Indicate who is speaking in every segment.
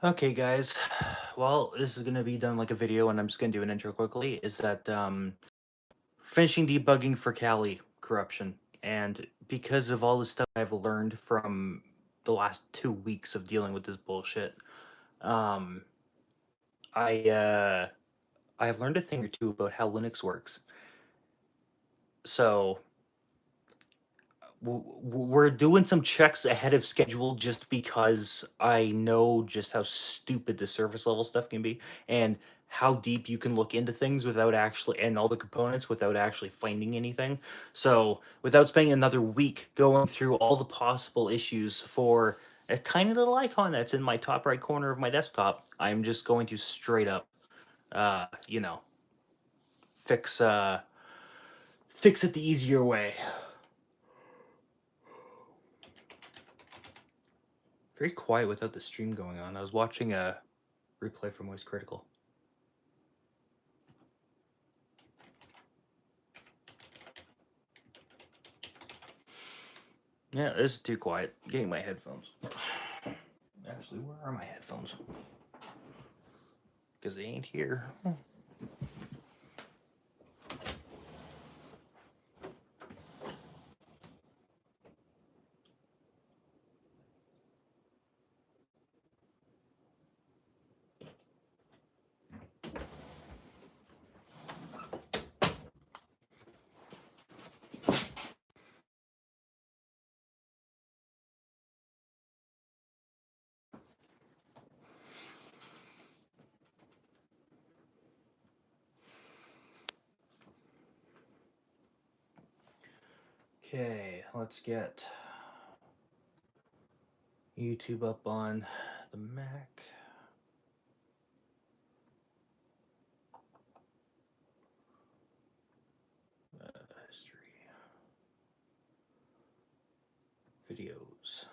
Speaker 1: Okay, guys. Well, this is gonna be done like a video, and I'm just gonna do an intro quickly. Is that finishing debugging for Kali corruption, and because of all the stuff I've learned from the last 2 weeks of dealing with this bullshit, um, I I've learned a thing or two about how Linux works. So we're doing some checks ahead of schedule just because I know just how stupid the surface level stuff can be and how deep you can look into things without actually and all the components without actually finding anything. So, without spending another week going through all the possible issues for a tiny little icon that's in my top right corner of my desktop, I'm just going to straight up uh, you know, fix fix it the easier way. Very quiet without the stream going on. I was watching a replay from Voice Critical. Yeah, this is too quiet. Getting my headphones. Actually, where are my headphones? Because they ain't here. Okay, let's get YouTube up on the Mac. History. Videos.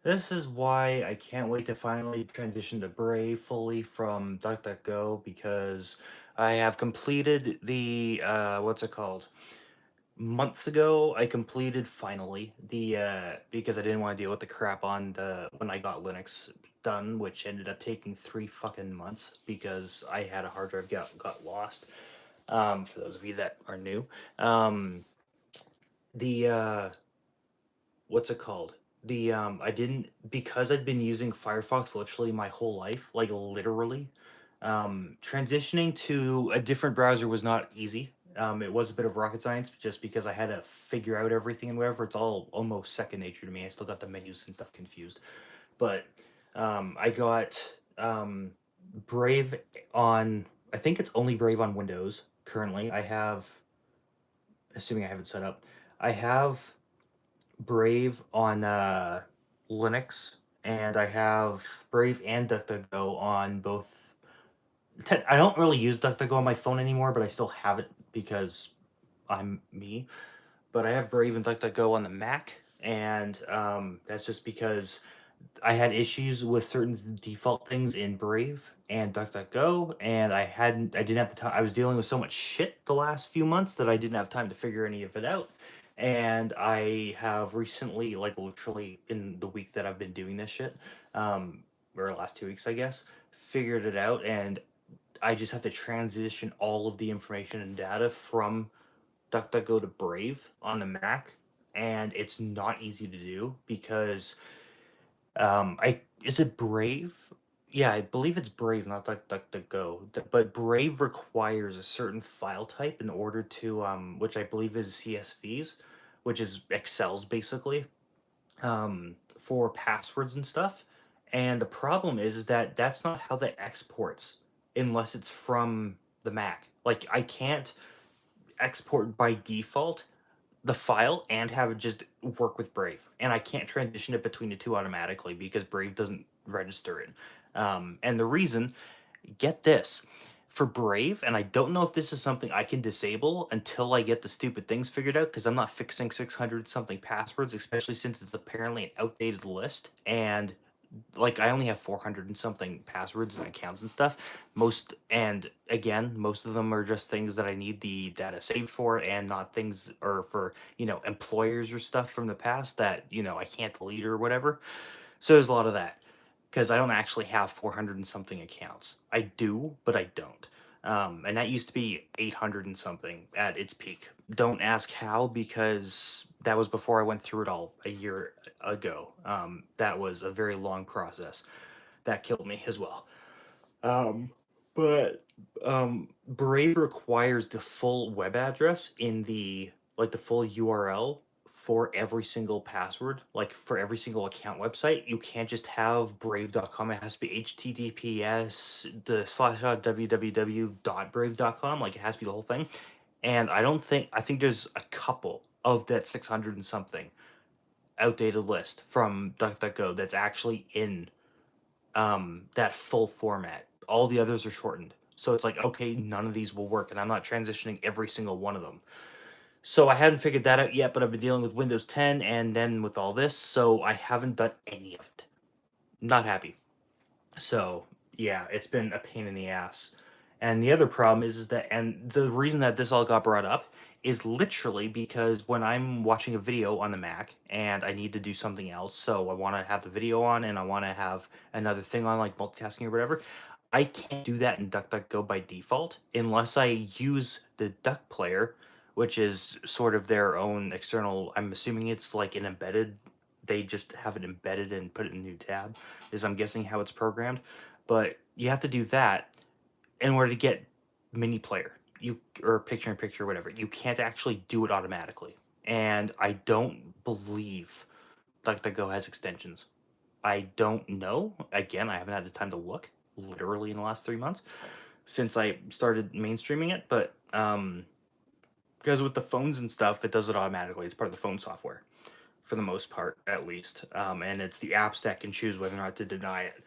Speaker 1: This is why I can't wait to finally transition to Brave fully from DuckDuckGo, because I have completed the, what's it called? Months ago, I completed finally the, because I didn't want to deal with the crap on the, when I got Linux done, which ended up taking 3 fucking months because I had a hard drive got lost. For those of you that are new. The, what's it called? The I didn't, because I'd been using Firefox literally my whole life, like literally. Transitioning to a different browser was not easy. It was a bit of rocket science just because I had to figure out everything and whatever. It's all almost second nature to me. I still got the menus and stuff confused. But I got Brave on, I think it's only Brave on Windows currently. I have, assuming I have it set up, I have Brave on Linux, and I have Brave and DuckDuckGo on both. I don't really use DuckDuckGo on my phone anymore, but I still have it because I'm me. But I have Brave and DuckDuckGo on the Mac, and that's just because I had issues with certain default things in Brave and DuckDuckGo, and I didn't have the time. I was dealing with so much shit the last few months that I didn't have time to figure any of it out. And I have recently, like literally in the week that I've been doing this shit, or the last 2 weeks, I guess, figured it out, and I just have to transition all of the information and data from DuckDuckGo to Brave on the Mac, and it's not easy to do because I is it Brave? Yeah, I believe it's Brave, not DuckDuckGo. But Brave requires a certain file type in order to which I believe is CSVs, which is Excel's basically, for passwords and stuff. And the problem is that that's not how that exports unless it's from the Mac. Like I can't export by default the file and have it just work with Brave. And I can't transition it between the two automatically because Brave doesn't register it. And the reason, get this, for Brave, and I don't know if this is something I can disable until I get the stupid things figured out, because I'm not fixing 600 something passwords, especially since it's apparently an outdated list, and like I only have 400 and something passwords and accounts and stuff. Most of them are just things that I need the data saved for, and not things or for, employers or stuff from the past that, I can't delete or whatever. So there's a lot of that, because I don't actually have 400 and something accounts. I do, but I don't. And that used to be 800 and something at its peak. Don't ask how, because that was before I went through it all a year ago. That was a very long process. That killed me as well. But Brave requires the full web address in the full URL for every single password, like for every single account website. You can't just have brave.com. It has to be https the slash www.brave.com. Like, it has to be the whole thing. And I think there's a couple of that 600 and something outdated list from DuckDuckGo that's actually in that full format. All the others are shortened. So it's like, okay, none of these will work, and I'm not transitioning every single one of them. So I haven't figured that out yet, but I've been dealing with Windows 10 and then with all this, so I haven't done any of it. Not happy. So yeah, it's been a pain in the ass. And the other problem is that, and the reason that this all got brought up is literally because when I'm watching a video on the Mac and I need to do something else, so I want to have the video on and I want to have another thing on, like multitasking or whatever, I can't do that in DuckDuckGo by default unless I use the Duck Player, which is sort of their own external. I'm assuming it's like an embedded. They just have it embedded and put it in a new tab, is I'm guessing how it's programmed. But you have to do that in order to get mini player, or picture in picture, whatever. You can't actually do it automatically, and I don't believe DuckDuckGo has extensions. I don't know. Again, I haven't had the time to look, literally in the last 3 months since I started mainstreaming it. But because with the phones and stuff, it does it automatically. It's part of the phone software for the most part, at least. And it's the apps that can choose whether or not to deny it.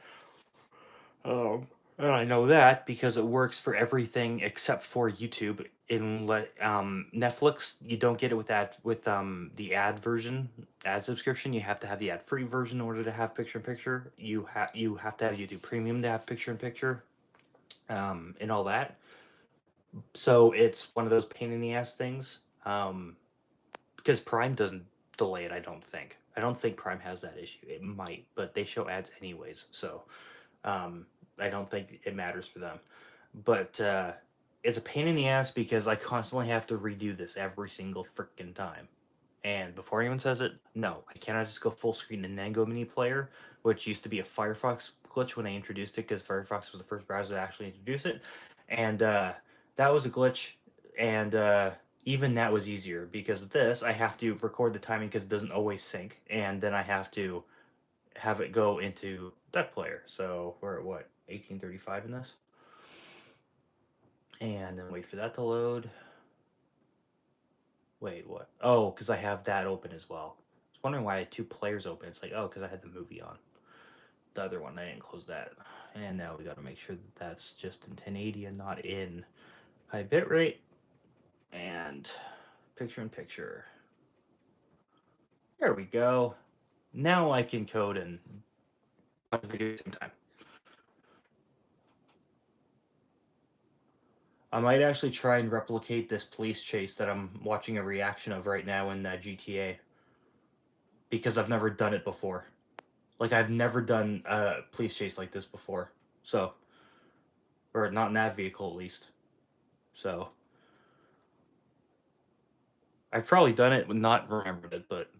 Speaker 1: And I know that because it works for everything except for YouTube. In Netflix, you don't get it with the ad version, ad subscription. You have to have the ad free version in order to have picture in picture. You have to have YouTube Premium to have picture in picture, and all that. So it's one of those pain in the ass things. Because Prime doesn't delay it. I don't think. I don't think Prime has that issue. It might, but they show ads anyways. So I don't think it matters for them. But it's a pain in the ass because I constantly have to redo this every single freaking time. And before anyone says it, no, I cannot just go full screen and then go mini player, which used to be a Firefox glitch when I introduced it, because Firefox was the first browser to actually introduce it. And that was a glitch. And even that was easier, because with this, I have to record the timing because it doesn't always sync. And then I have to have it go into Duck Player. So we're at what, 1835 in this? And then wait for that to load. Wait, what? Oh, because I have that open as well. I was wondering why I had two players open. It's like, oh, because I had the movie on. The other one, I didn't close that. And now we got to make sure that that's just in 1080 and not in high bitrate. And picture in picture. There we go. Now I can code and watch the video at the same time. I might actually try and replicate this police chase that I'm watching a reaction of right now in GTA, because I've never done it before. Like, I've never done a police chase like this before. So, or not in that vehicle at least. So, I've probably done it but not remembered it, but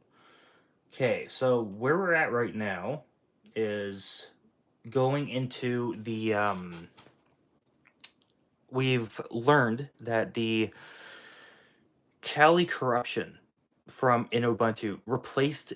Speaker 1: okay. So where we're at right now is going into the we've learned that the Kali corruption from in Ubuntu replaced